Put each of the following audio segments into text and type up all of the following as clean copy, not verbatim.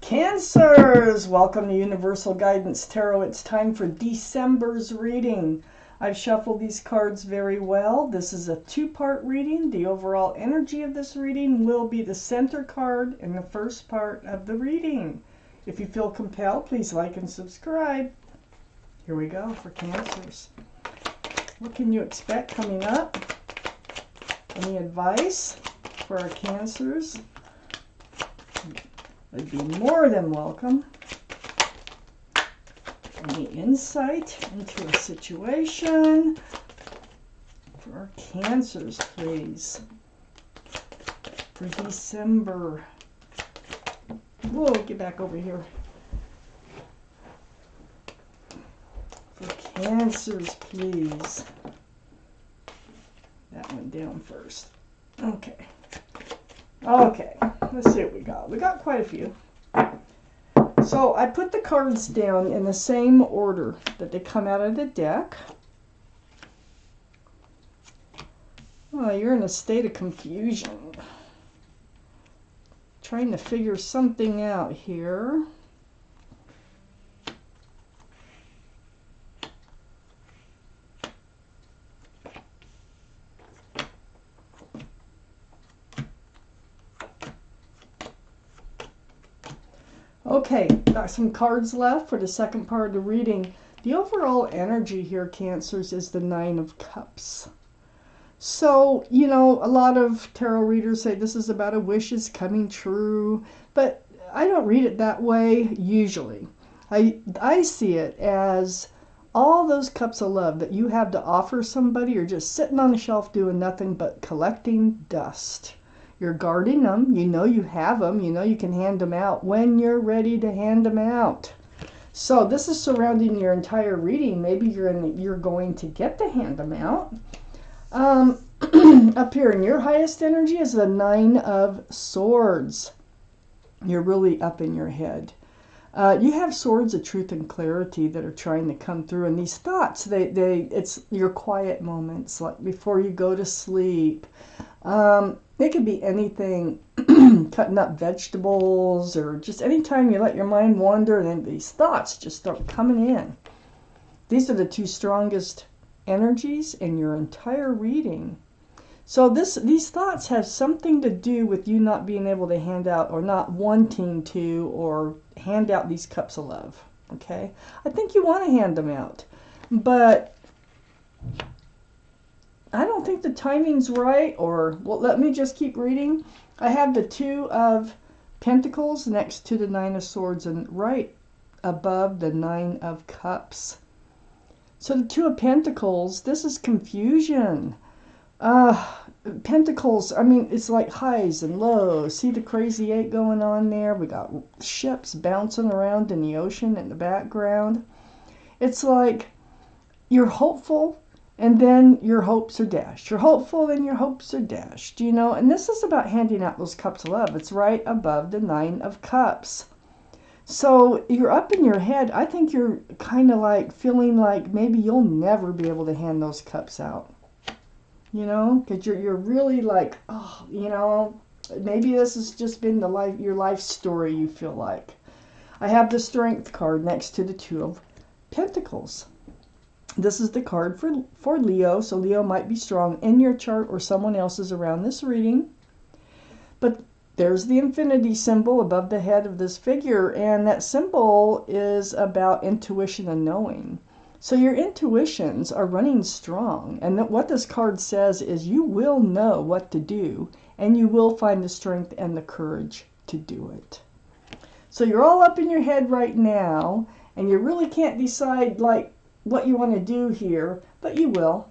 Cancers, welcome to Universal Guidance Tarot. It's time for December's reading. I've shuffled these cards very well. This is a two-part reading. The overall energy of this reading will be the center card in the first part of the reading. If you feel compelled, please like and subscribe. Here we go for Cancers. What can you expect coming up? Any advice for our Cancers? Would be more than welcome. Any insight into a situation for our Cancers, please, for December. Whoa, get back over here. For Cancers, please. That went down first. Okay. Okay, let's see what we got. We got quite a few. So I put the cards down in the same order that they come out of the deck. Oh, you're in a state of confusion. Trying to figure something out here. Okay, got some cards left for the second part of the reading. The overall energy here, Cancers, is the Nine of Cups. So, you know, a lot of tarot readers say this is about a wishes coming true, but I don't read it that way usually. I see it as all those cups of love that you have to offer somebody are just sitting on the shelf doing nothing but collecting dust. You're guarding them. You know you have them. You know you can hand them out when you're ready to hand them out. So this is surrounding your entire reading. Maybe you're going to get to hand them out. Up here in your highest energy is the Nine of Swords. You're really up in your head. You have swords of truth and clarity that are trying to come through, and these thoughts, it's your quiet moments, like before you go to sleep. It could be anything, cutting up vegetables, or just anytime you let your mind wander and then these thoughts just start coming in. These are the two strongest energies in your entire reading. So these thoughts have something to do with you not being able to hand out, or not wanting to, or hand out these cups of love. Okay? I think you want to hand them out, but I don't think the timing's right, or, well, let me just keep reading. I have the Two of Pentacles next to the Nine of Swords and right above the Nine of Cups. So the Two of Pentacles, this is confusion. Pentacles, I mean, it's like highs and lows. See the crazy eight going on there? We got ships bouncing around in the ocean in the background. It's like you're hopeful, and then your hopes are dashed. You're hopeful, and your hopes are dashed, you know. And this is about handing out those cups of love. It's right above the Nine of Cups. So you're up in your head. I think you're kind of like feeling like maybe you'll never be able to hand those cups out. You know, because you're really like, oh, you know, maybe this has just been your life story, you feel like. I have the Strength card next to the Two of Pentacles. This is the card for Leo, so Leo might be strong in your chart or someone else's around this reading. But there's the infinity symbol above the head of this figure, and that symbol is about intuition and knowing. So your intuitions are running strong, and what this card says is you will know what to do, and you will find the strength and the courage to do it. So you're all up in your head right now, and you really can't decide like what you want to do here, but you will.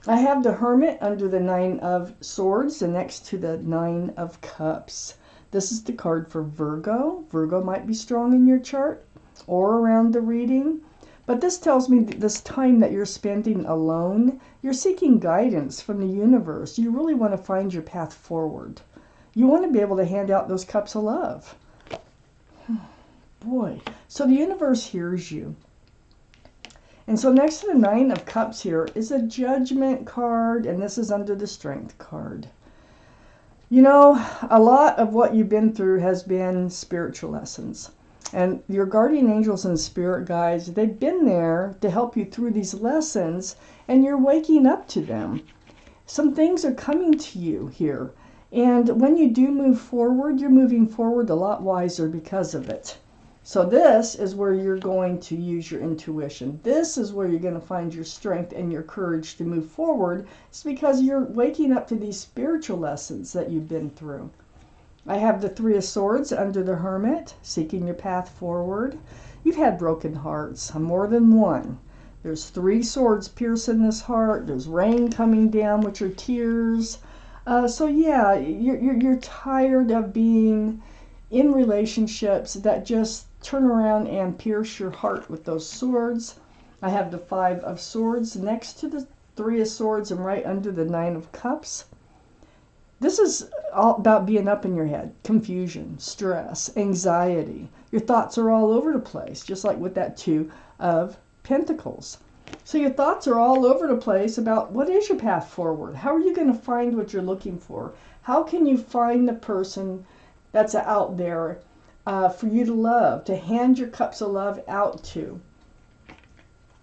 I have the Hermit under the Nine of Swords and next to the Nine of Cups. This is the card for Virgo. Virgo might be strong in your chart or around the reading. But this tells me this time that you're spending alone, you're seeking guidance from the universe. You really want to find your path forward. You want to be able to hand out those cups of love. Boy. So the universe hears you. And so next to the Nine of Cups here is a Judgment card, and this is under the Strength card. You know, a lot of what you've been through has been spiritual lessons. And your guardian angels and spirit guides, they've been there to help you through these lessons, and you're waking up to them. Some things are coming to you here. And when you do move forward, you're moving forward a lot wiser because of it. So this is where you're going to use your intuition. This is where you're going to find your strength and your courage to move forward. It's because you're waking up to these spiritual lessons that you've been through. I have the Three of Swords under the Hermit, seeking your path forward. You've had broken hearts, more than one. There's 3 swords piercing this heart. There's rain coming down, which are tears. So yeah, you're tired of being in relationships that just turn around and pierce your heart with those swords. I have the 5 of Swords next to the 3 of Swords and right under the 9 of Cups. This is all about being up in your head, confusion, stress, anxiety. Your thoughts are all over the place, just like with that 2 of Pentacles. So your thoughts are all over the place about what is your path forward? How are you going to find what you're looking for? How can you find the person that's out there for you to love, to hand your cups of love out to?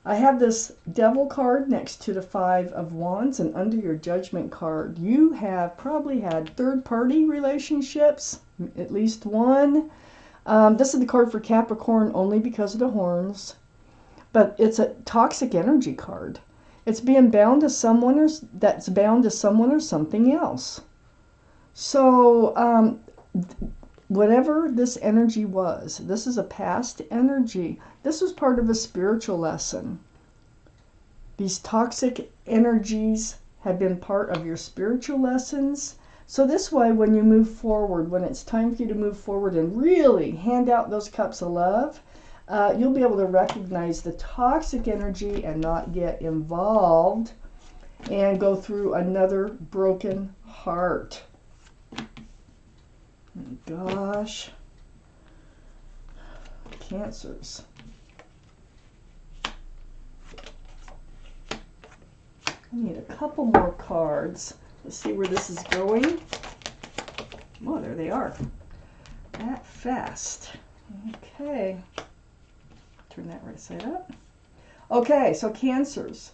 I have this Devil card next to the 5 of Wands, and under your Judgment card, you have probably had third-party relationships, at least one. This is the card for Capricorn only because of the horns, but it's a toxic energy card. It's being bound to someone that's bound to someone or something else. So whatever this energy was, this is a past energy. This was part of a spiritual lesson. These toxic energies have been part of your spiritual lessons. So this way, when you move forward, when it's time for you to move forward and really hand out those cups of love, you'll be able to recognize the toxic energy and not get involved and go through another broken heart. Oh, gosh. Cancers. I need a couple more cards. Let's see where this is going. Oh, there they are. That fast. Okay. Turn that right side up. Okay, so Cancers.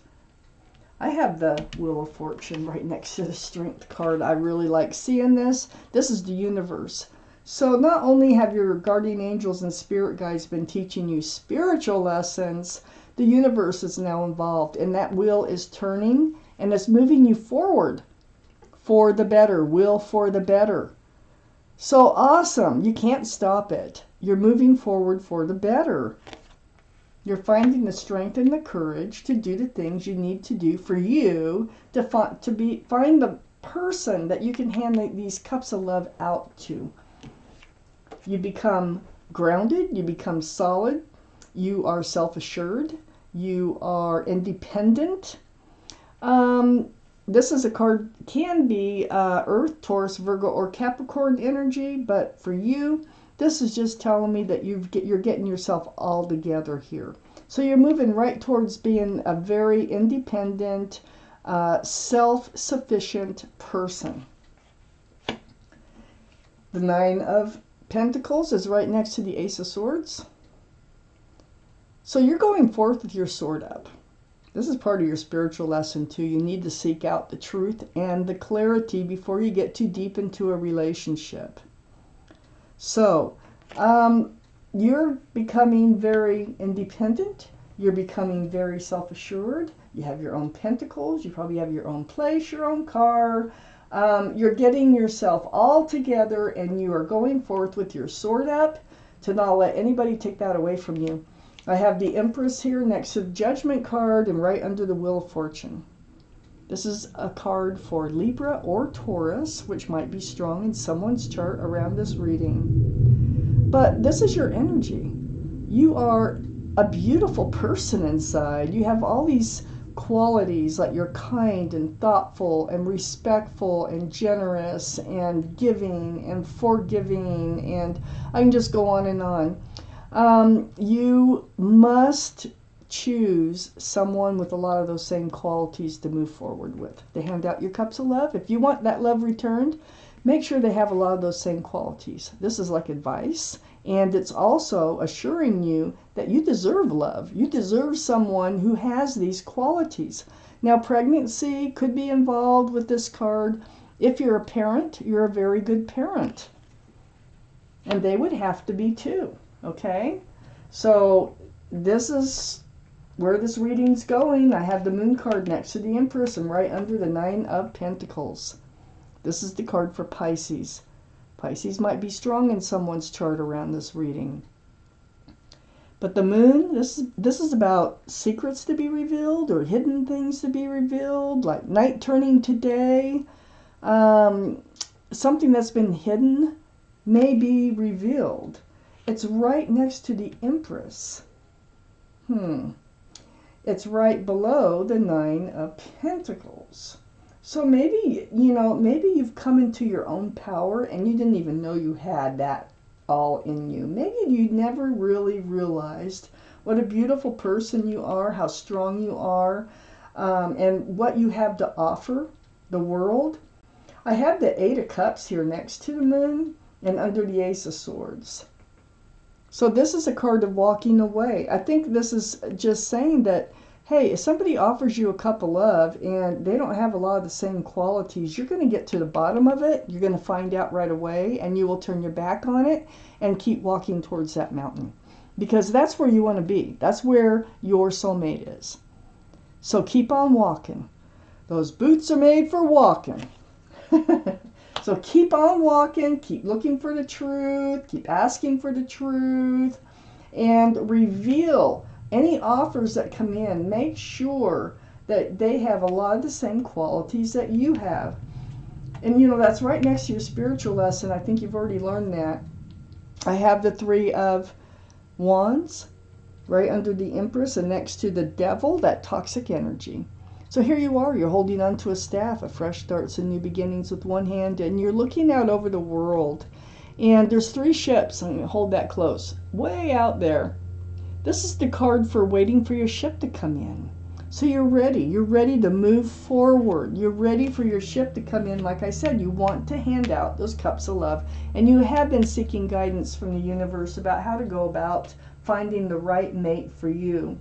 I have the Wheel of Fortune right next to the Strength card. I really like seeing this. This is the universe. So not only have your guardian angels and spirit guides been teaching you spiritual lessons, the universe is now involved, and that wheel is turning and it's moving you forward for the better, will for the better. So awesome. You can't stop it. You're moving forward for the better. You're finding the strength and the courage to do the things you need to do for you to find the person that you can hand these cups of love out to. You become grounded, you become solid, you are self-assured, you are independent. This is a card, can be Earth, Taurus, Virgo, or Capricorn energy, but for you, this is just telling me that you're getting yourself all together here. So you're moving right towards being a very independent, self-sufficient person. The 9 of Pentacles is right next to the Ace of Swords. So you're going forth with your sword up. This is part of your spiritual lesson too. You need to seek out the truth and the clarity before you get too deep into a relationship. So, you're becoming very independent. You're becoming very self-assured. You have your own pentacles. You probably have your own place, your own car. You're getting yourself all together, and you are going forth with your sword up to not let anybody take that away from you. I have the Empress here next to the Judgment card and right under the Wheel of Fortune. This is a card for Libra or Taurus, which might be strong in someone's chart around this reading. But this is your energy. You are a beautiful person inside. You have all these qualities, like you're kind and thoughtful and respectful and generous and giving and forgiving, and I can just go on and on. You must choose someone with a lot of those same qualities to move forward with, to hand out your cups of love. If you want that love returned, make sure they have a lot of those same qualities. This is like advice, and it's also assuring you that you deserve love. You deserve someone who has these qualities. Now, pregnancy could be involved with this card. If you're a parent, you're a very good parent. And they would have to be too, okay? So this is where this reading's going. I have the Moon card next to the Empress and right under the Nine of Pentacles. This is the card for Pisces. Pisces might be strong in someone's chart around this reading. But the Moon, this is about secrets to be revealed or hidden things to be revealed, like night turning to day. Something that's been hidden may be revealed. It's right next to the Empress. It's right below the Nine of Pentacles. So maybe, maybe you've come into your own power and you didn't even know you had that all in you. Maybe you never really realized what a beautiful person you are, how strong you are, and what you have to offer the world. I have the Eight of Cups here next to the Moon and under the Ace of Swords. So this is a card of walking away. I think this is just saying that, hey, if somebody offers you a cup of love and they don't have a lot of the same qualities, you're going to get to the bottom of it. You're going to find out right away, and you will turn your back on it and keep walking towards that mountain. Because that's where you want to be. That's where your soulmate is. So keep on walking. Those boots are made for walking. So keep on walking, keep looking for the truth, keep asking for the truth, and reveal any offers that come in. Make sure that they have a lot of the same qualities that you have. And that's right next to your spiritual lesson. I think you've already learned that. I have the Three of Wands right under the Empress and next to the Devil, that toxic energy. So here you are, you're holding onto a staff, a fresh starts and new beginnings with one hand, and you're looking out over the world. And there's 3 ships, I'm going to hold that close, way out there. This is the card for waiting for your ship to come in. So you're ready to move forward. You're ready for your ship to come in. Like I said, you want to hand out those cups of love, and you have been seeking guidance from the universe about how to go about finding the right mate for you.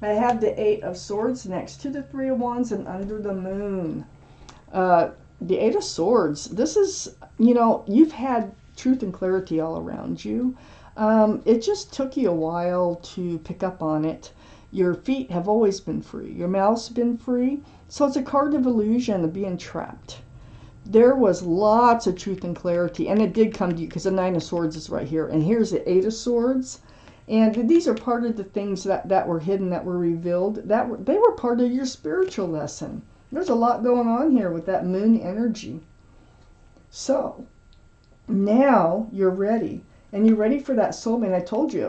I have the Eight of Swords next to the Three of Wands and under the Moon. The Eight of Swords, this is, you've had truth and clarity all around you. It just took you a while to pick up on it. Your feet have always been free. Your mouth's been free. So it's a card of illusion of being trapped. There was lots of truth and clarity, and it did come to you because the Nine of Swords is right here. And here's the Eight of Swords. And these are part of the things that were hidden, that were revealed. They were part of your spiritual lesson. There's a lot going on here with that Moon energy. So now you're ready. And you're ready for that soulmate. I told you,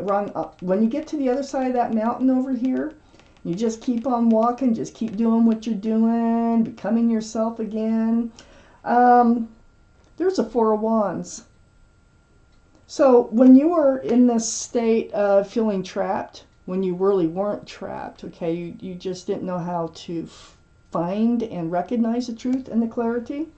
when you get to the other side of that mountain over here, you just keep on walking. Just keep doing what you're doing, becoming yourself again. There's a Four of Wands. So when you were in this state of feeling trapped, when you really weren't trapped, okay, you just didn't know how to find and recognize the truth and the clarity,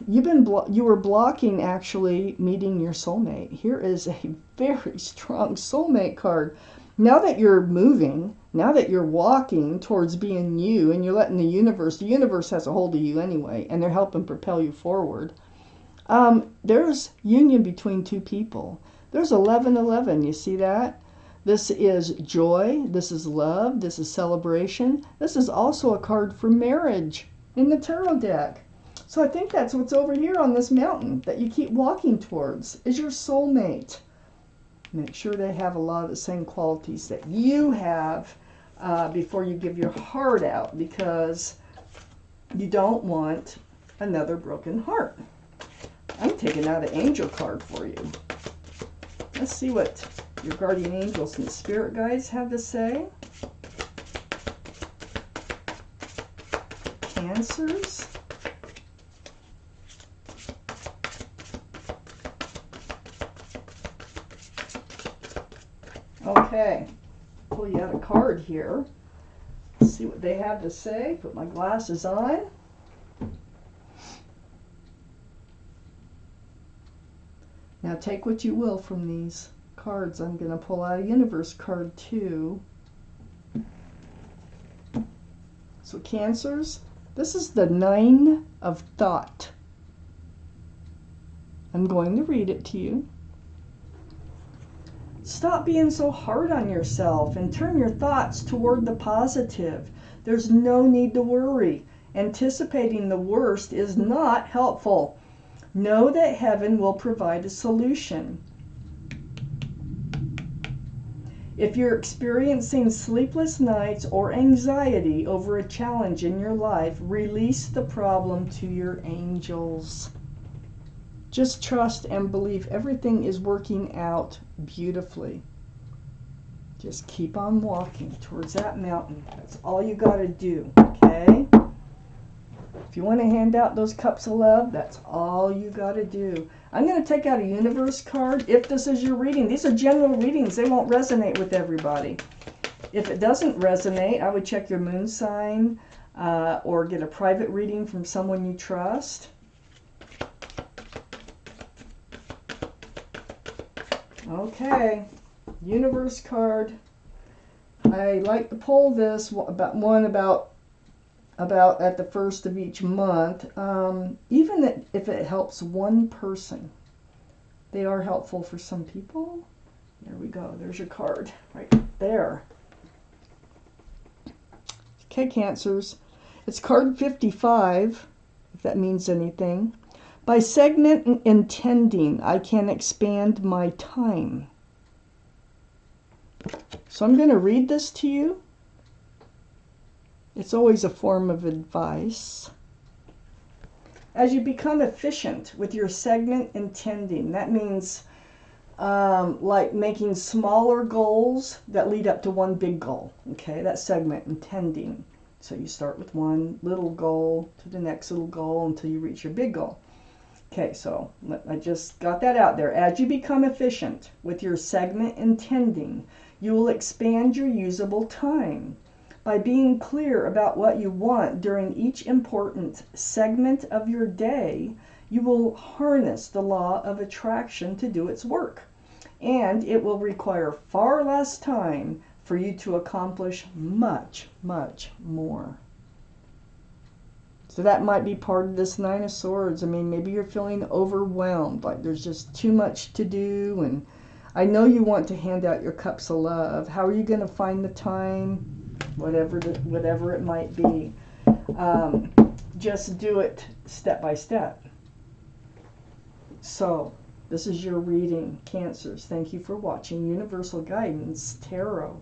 you were blocking actually meeting your soulmate. Here is a very strong soulmate card. Now that you're moving, now that you're walking towards being you, and you're letting the universe has a hold of you anyway, and they're helping propel you forward. There's union between 2 people. There's 1111, you see that? This is joy, this is love, this is celebration. This is also a card for marriage in the tarot deck. So I think that's what's over here on this mountain that you keep walking towards, is your soulmate. Make sure they have a lot of the same qualities that you have before you give your heart out, because you don't want another broken heart. I'm taking out an angel card for you. Let's see what your guardian angels and spirit guides have to say. Cancers. Okay, pull you out a card here. Let's see what they have to say. Put my glasses on. Now take what you will from these cards. I'm going to pull out a universe card too. So Cancers, this is the 9 of thought. I'm going to read it to you. Stop being so hard on yourself and turn your thoughts toward the positive. There's no need to worry. Anticipating the worst is not helpful. Know that heaven will provide a solution. If you're experiencing sleepless nights or anxiety over a challenge in your life, release the problem to your angels. Just trust and believe everything is working out beautifully. Just keep on walking towards that mountain. That's all you got to do, okay? If you want to hand out those cups of love, that's all you got to do. I'm going to take out a universe card. If this is your reading, these are general readings. They won't resonate with everybody. If it doesn't resonate, I would check your moon sign or get a private reading from someone you trust. Okay, universe card. I like to pull this about at the first of each month. Even if it helps one person, they are helpful for some people. There we go. There's your card right there. Okay, Cancers. It's card 55, if that means anything. By segment intending, I can expand my time. So I'm going to read this to you. It's always a form of advice. As you become efficient with your segment intending, that means like making smaller goals that lead up to one big goal. Okay, that's segment intending. So you start with one little goal to the next little goal until you reach your big goal. Okay, so I just got that out there. As you become efficient with your segment intending, you will expand your usable time. By being clear about what you want during each important segment of your day, you will harness the law of attraction to do its work. And it will require far less time for you to accomplish much, much more. So that might be part of this 9 of Swords. I mean, maybe you're feeling overwhelmed, like there's just too much to do. And I know you want to hand out your cups of love. How are you going to find the time? Whatever it might be. Just do it step by step. So, this is your reading, Cancers. Thank you for watching Universal Guidance Tarot.